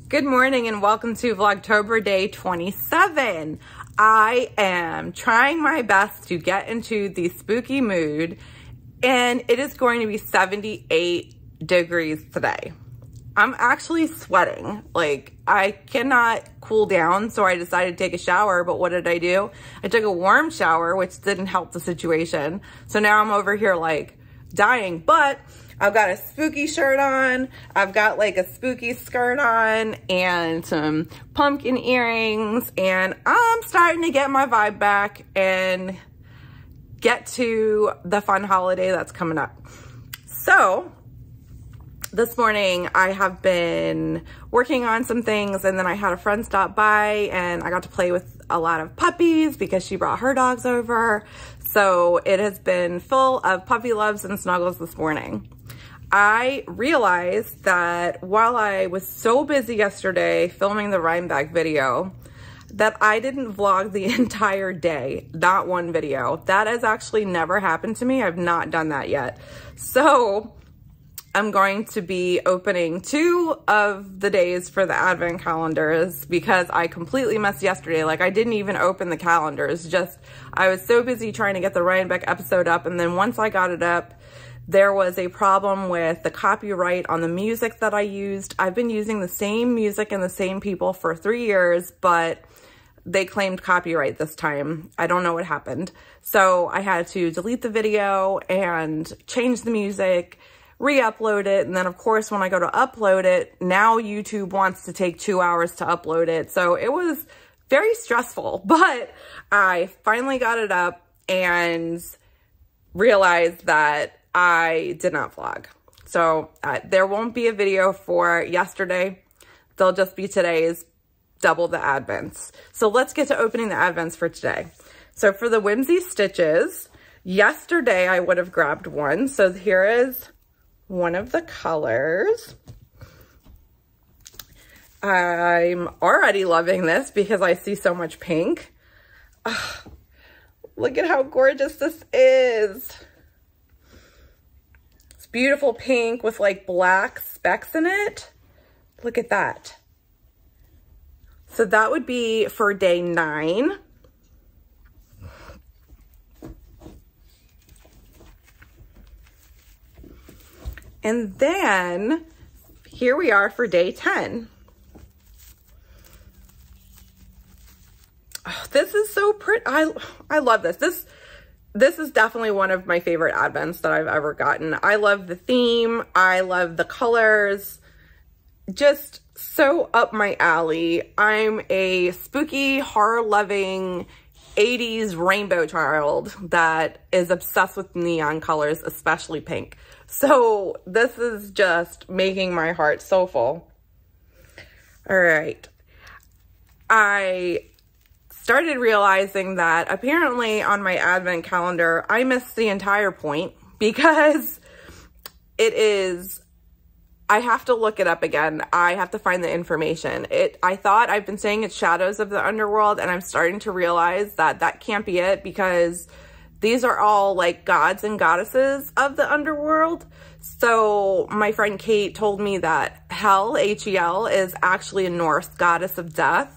Good morning and welcome to Vlogtober day 27. I am trying my best to get into the spooky mood and it is going to be 78 degrees today. I'm actually sweating. Like, I cannot cool down, so I decided to take a shower, but what did I do? I took a warm shower, which didn't help the situation. So now I'm over here like dying, but I've got a spooky shirt on, I've got like a spooky skirt on, and some pumpkin earrings, and I'm starting to get my vibe back and get to the fun holiday that's coming up. So, this morning I have been working on some things, and then I had a friend stop by and I got to play with a lot of puppies because she brought her dogs over. So it has been full of puppy loves and snuggles this morning. I realized that while I was so busy yesterday filming the Rhinebeck video, that I didn't vlog the entire day, not one video. That has actually never happened to me. I've not done that yet. So I'm going to be opening 2 of the days for the advent calendars because I completely messed yesterday. Like, I didn't even open the calendars. Just, I was so busy trying to get the Rhinebeck episode up, and then once I got it up, there was a problem with the copyright on the music that I used. I've been using the same music and the same people for 3 years, but they claimed copyright this time. I don't know what happened. So I had to delete the video and change the music, re-upload it, and then of course when I go to upload it, now YouTube wants to take 2 hours to upload it. So it was very stressful, but I finally got it up and realized that I did not vlog. So there won't be a video for yesterday. There'll just be today's double the advents. So let's get to opening the advents for today. So for the whimsy stitches, yesterday I would have grabbed one. So here is one of the colors. I'm already loving this because I see so much pink. Oh, look at how gorgeous this is. It's beautiful pink with like black specks in it. Look at that. So that would be for day 9. And then here we are for day 10. Oh, this is so pretty. I love this. This is definitely one of my favorite advents that I've ever gotten. I love the theme. I love the colors. Just so up my alley. I'm a spooky, horror-loving 80s rainbow child that is obsessed with neon colors, especially pink. So this is just making my heart so full. All right. I started realizing that apparently on my advent calendar, I missed the entire point because it is, I have to look it up again. I have to find the information. I thought I've been saying it's Shadows of the Underworld, and I'm starting to realize that that can't be it because these are all like gods and goddesses of the underworld. So my friend Kate told me that Hel, H-E-L, is actually a Norse goddess of death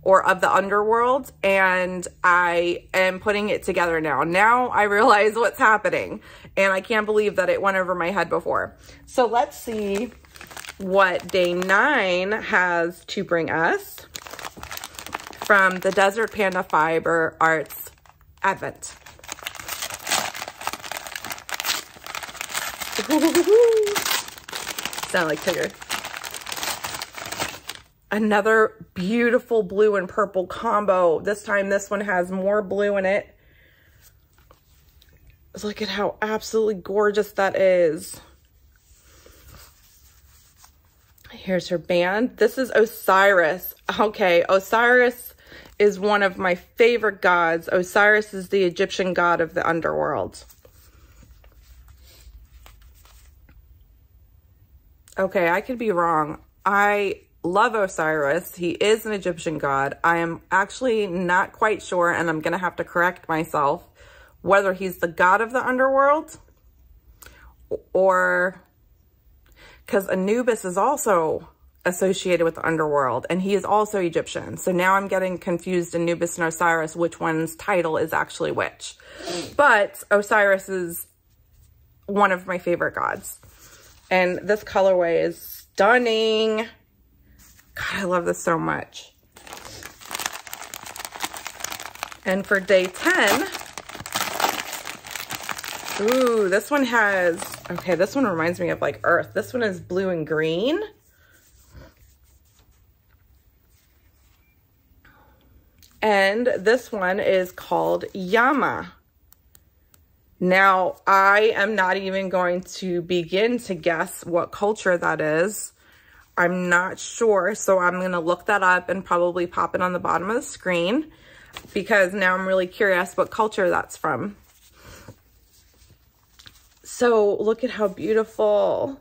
or of the underworld, and I am putting it together now. Now I realize what's happening, and I can't believe that it went over my head before. So let's see what day 9 has to bring us from the Desert Panda Fiber Arts Advent. Sound like Tigger. Another beautiful blue and purple combo. This time this one has more blue in it. Look at how absolutely gorgeous that is. Here's her band. This is Osiris. Okay, Osiris is one of my favorite gods. Osiris is the Egyptian god of the underworld. Okay, I could be wrong. I love Osiris. He is an Egyptian god. I am actually not quite sure, and I'm going to have to correct myself, whether he's the god of the underworld or because Anubis is also associated with the underworld, and he is also Egyptian. So now I'm getting confused, Anubis and Osiris, which one's title is actually which. But Osiris is one of my favorite gods. And this colorway is stunning. God, I love this so much. And for day 10, ooh, this one has, okay, this one reminds me of like earth. This one is blue and green. And this one is called Yama. Now, I am not even going to begin to guess what culture that is. I'm not sure, so I'm going to look that up and probably pop it on the bottom of the screen, because now I'm really curious what culture that's from. So look at how beautiful.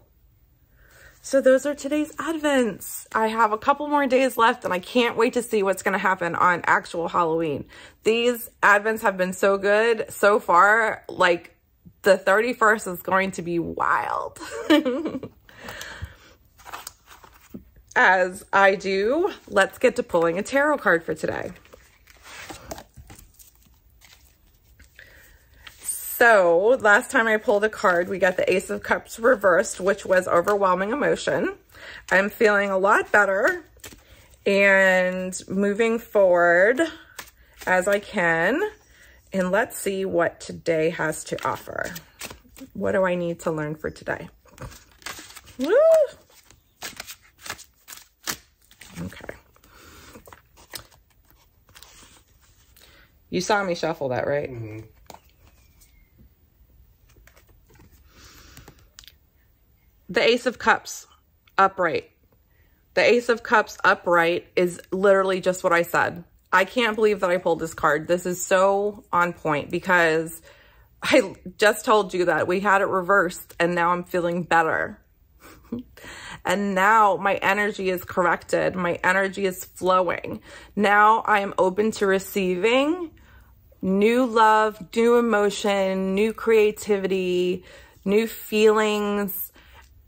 So those are today's Advents. I have a couple more days left, and I can't wait to see what's going to happen on actual Halloween. These Advents have been so good so far. Like, the 31st is going to be wild. As I do, let's get to pulling a tarot card for today. So last time I pulled a card, we got the Ace of Cups reversed, which was overwhelming emotion. I'm feeling a lot better and moving forward as I can. And let's see what today has to offer. What do I need to learn for today? Woo! Okay. You saw me shuffle that, right? Mm-hmm. The Ace of Cups upright. The Ace of Cups upright is literally just what I said. I can't believe that I pulled this card. This is so on point, because I just told you that we had it reversed, and now I'm feeling better. And now my energy is corrected. My energy is flowing. Now I am open to receiving new love, new emotion, new creativity, new feelings.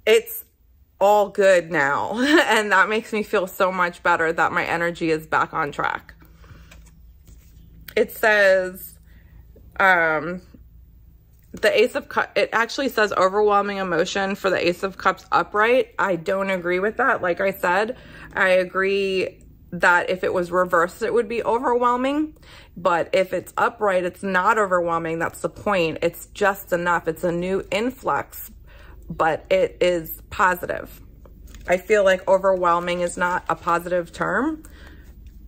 It's all good now. And that makes me feel so much better that my energy is back on track. It says, the Ace of Cups, it actually says overwhelming emotion for the Ace of Cups upright. I don't agree with that. Like I said, I agree that if it was reversed, it would be overwhelming. But if it's upright, it's not overwhelming. That's the point. It's just enough. It's a new influx, but it is positive. I feel like overwhelming is not a positive term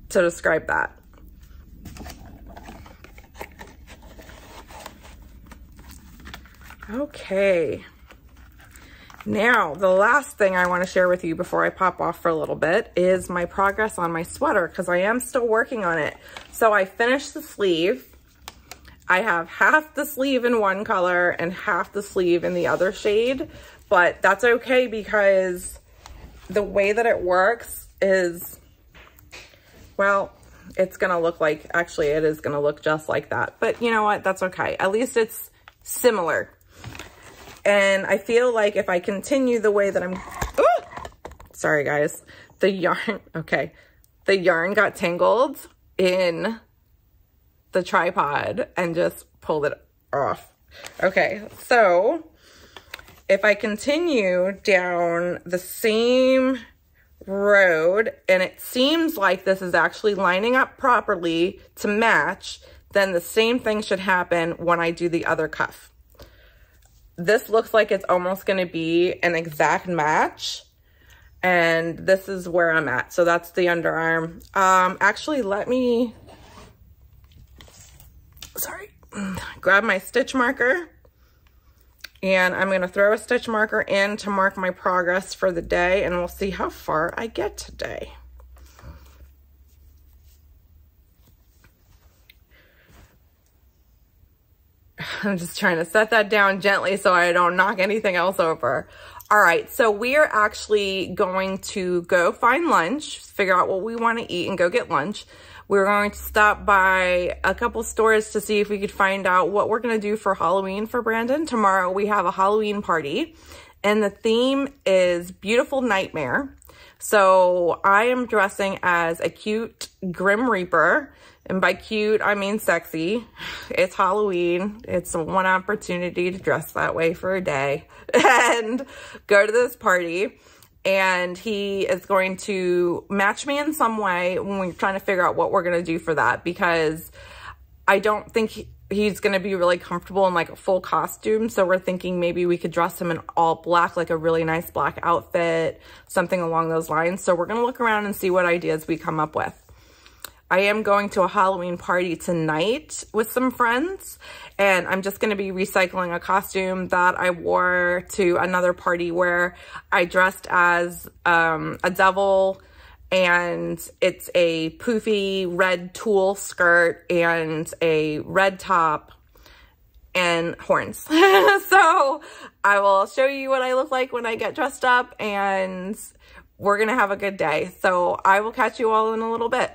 to describe that. Okay. Now, the last thing I want to share with you before I pop off for a little bit is my progress on my sweater, because I am still working on it. So I finished the sleeve. I have half the sleeve in one color and half the sleeve in the other shade, but that's okay, because the way that it works is, well, it's going to look like, actually it is going to look just like that, but you know what? That's okay. At least it's similar. And I feel like if I continue the way that I'm, sorry guys, the yarn, okay. The yarn got tangled in the tripod and just pulled it off. Okay, so if I continue down the same road and it seems like this is actually lining up properly to match, then the same thing should happen when I do the other cuff. This looks like it's almost going to be an exact match, and this is where I'm at. So that's the underarm. Actually, let me, grab my stitch marker, and I'm going to throw a stitch marker in to mark my progress for the day, and we'll see how far I get today. I'm just trying to set that down gently so I don't knock anything else over. All right, so we are actually going to go find lunch, figure out what we want to eat and go get lunch. We're going to stop by a couple stores to see if we could find out what we're going to do for Halloween for Brandan. Tomorrow we have a Halloween party, and the theme is Beautiful Nightmare. So I am dressing as a cute Grim Reaper. And by cute, I mean sexy. It's Halloween. It's one opportunity to dress that way for a day and go to this party. And he is going to match me in some way when we're trying to figure out what we're going to do for that, because I don't think he's going to be really comfortable in like a full costume. So we're thinking maybe we could dress him in all black, like a really nice black outfit, something along those lines. So we're going to look around and see what ideas we come up with. I am going to a Halloween party tonight with some friends, and I'm just going to be recycling a costume that I wore to another party where I dressed as a devil, and it's a poofy red tulle skirt and a red top and horns. So I will show you what I look like when I get dressed up, and we're going to have a good day. So I will catch you all in a little bit.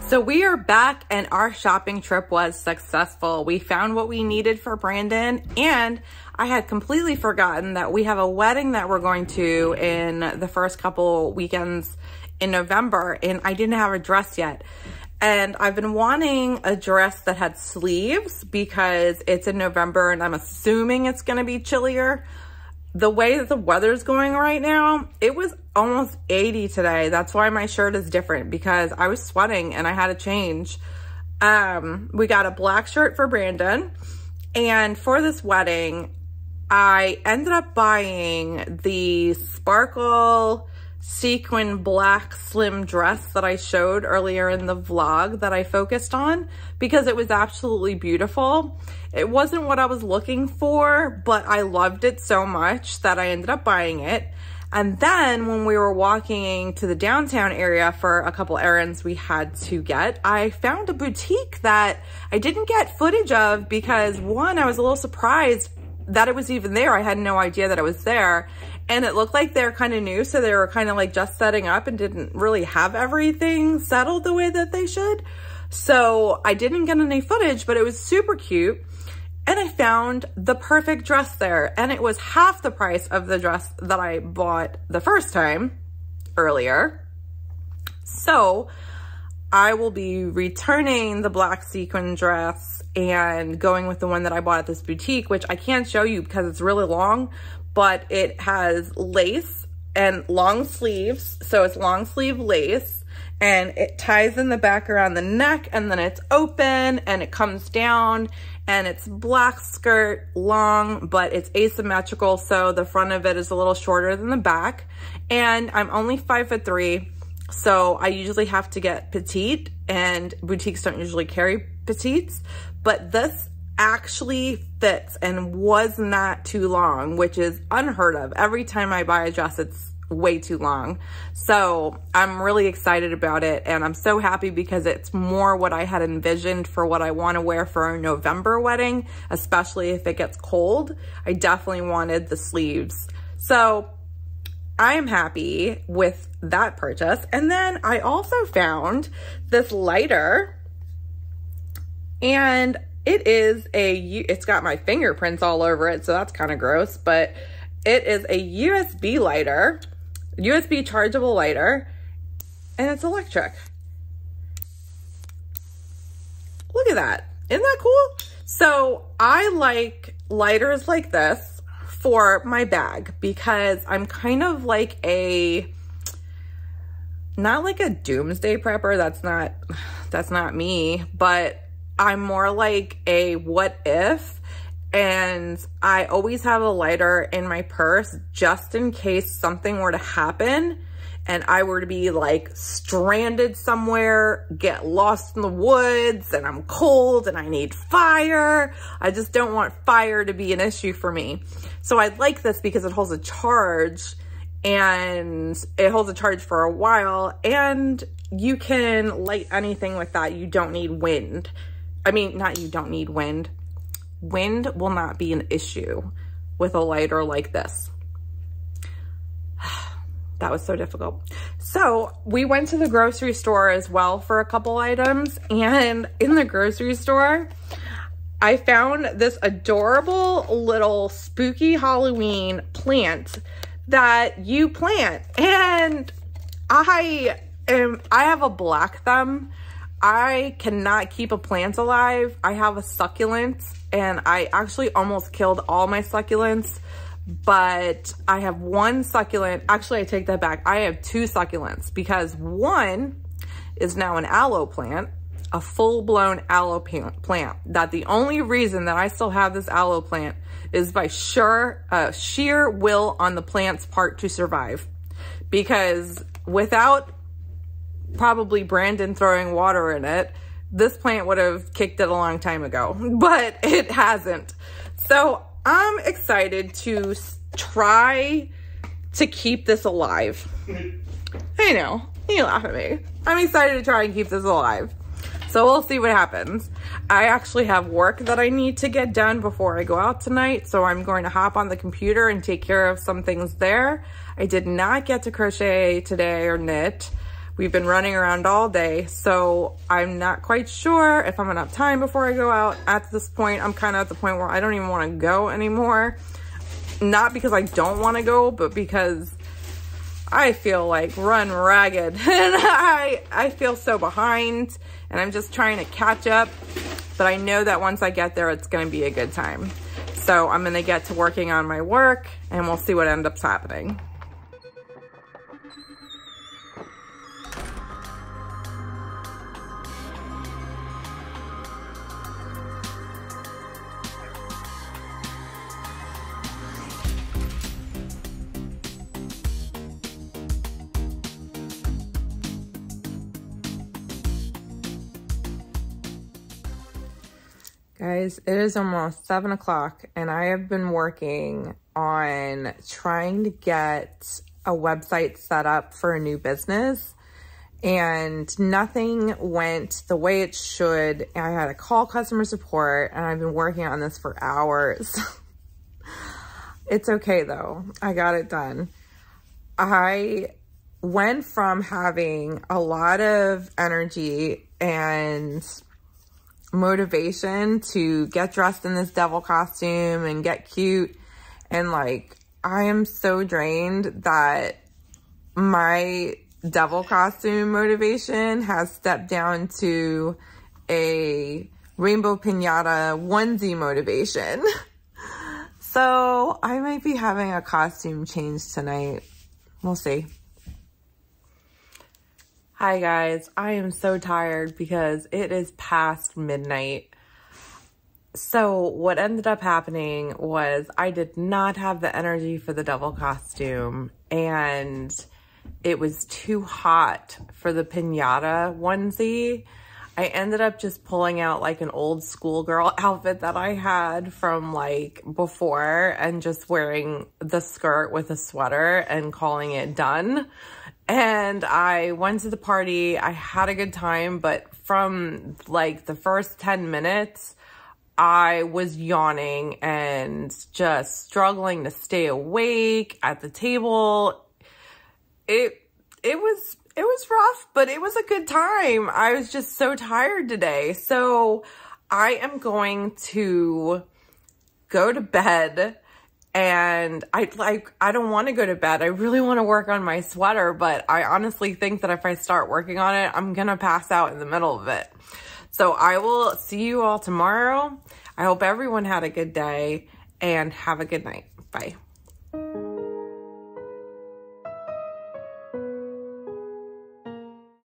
So we are back and our shopping trip was successful. We found what we needed for Brandon, and I had completely forgotten that we have a wedding that we're going to in the first couple weekends in November, and I didn't have a dress yet. And I've been wanting a dress that had sleeves because it's in November and I'm assuming it's gonna be chillier. The way that the weather's going right now, it was almost 80 today. That's why my shirt is different, because I was sweating and I had to change. We got a black shirt for Brandan, and for this wedding, I ended up buying the sparkle sequin black slim dress that I showed earlier in the vlog that I focused on, because it was absolutely beautiful. It wasn't what I was looking for, but I loved it so much that I ended up buying it. And then when we were walking to the downtown area for a couple errands we had to get, I found a boutique that I didn't get footage of because, one, I was a little surprised that it was even there. I had no idea that it was there. And it looked like they're kind of new, so they were kind of like just setting up and didn't really have everything settled the way that they should. So I didn't get any footage, but it was super cute. And I found the perfect dress there, and it was half the price of the dress that I bought the first time earlier. So I will be returning the black sequin dress and going with the one that I bought at this boutique, which I can't show you because it's really long, but it has lace and long sleeves. So it's long sleeve lace, and it ties in the back around the neck, and then it's open and it comes down, and it's black skirt, long, but it's asymmetrical. So the front of it is a little shorter than the back, and I'm only 5'3". So I usually have to get petite, and boutiques don't usually carry petites, but this actually fits and was not too long, which is unheard of. Every time I buy a dress, it's way too long. So I'm really excited about it, and I'm so happy because it's more what I had envisioned for what I want to wear for our November wedding, especially if it gets cold. I definitely wanted the sleeves. So I am happy with that purchase. And then I also found this lighter, and it's got my fingerprints all over it, so that's kind of gross, but it is a USB lighter, USB chargeable lighter, and it's electric. Look at that. Isn't that cool? So I like lighters like this for my bag because I'm kind of like not like a doomsday prepper. That's not me, but I'm more like a what if, and I always have a lighter in my purse just in case something were to happen and I were to be like stranded somewhere, get lost in the woods, and I'm cold and I need fire. I just don't want fire to be an issue for me. So I like this because it holds a charge, and it holds a charge for a while, and you can light anything with that. You don't need wind. I mean, not you don't need wind. Wind will not be an issue with a lighter like this. That was so difficult. So we went to the grocery store as well for a couple items, and in the grocery store, I found this adorable little spooky Halloween plant that you plant. And I have a black thumb. I cannot keep a plant alive. I have a succulent, and I actually almost killed all my succulents, but I have one succulent. Actually, I take that back. I have two succulents because one is now an aloe plant, a full-blown aloe plant, that the only reason that I still have this aloe plant is by sheer will on the plant's part to survive, because without probably Brandan throwing water in it, this plant would have kicked it a long time ago, but it hasn't. So I'm excited to try to keep this alive. I know, you laugh at me. I'm excited to try and keep this alive. So we'll see what happens. I actually have work that I need to get done before I go out tonight, so I'm going to hop on the computer and take care of some things there. I did not get to crochet today or knit. We've been running around all day, so I'm not quite sure if I'm gonna have time before I go out. At this point, I'm kind of at the point where I don't even want to go anymore. Not because I don't want to go, but because I feel like run ragged and I feel so behind, and I'm just trying to catch up. But I know that once I get there, it's going to be a good time. So I'm going to get to working on my work, and we'll see what ends up happening. Guys, it is almost 7 o'clock, and I have been working on trying to get a website set up for a new business, and nothing went the way it should. I had to call customer support, and I've been working on this for hours. It's okay though. I got it done. I went from having a lot of energy and motivation to get dressed in this devil costume and get cute, and like I am so drained that my devil costume motivation has stepped down to a rainbow piñata onesie motivation. So I might be having a costume change tonight. We'll see. Hi guys, I am so tired because it is past midnight. So what ended up happening was I did not have the energy for the devil costume, and it was too hot for the piñata onesie. I ended up just pulling out like an old schoolgirl outfit that I had from like before and just wearing the skirt with a sweater and calling it done. And I went to the party. I had a good time, but from like the first 10 minutes, I was yawning and just struggling to stay awake at the table. It was rough, but it was a good time. I was just so tired today. So I am going to go to bed. And I don't want to go to bed. I really want to work on my sweater, but I honestly think that if I start working on it, I'm going to pass out in the middle of it. So I will see you all tomorrow. I hope everyone had a good day, and have a good night. Bye.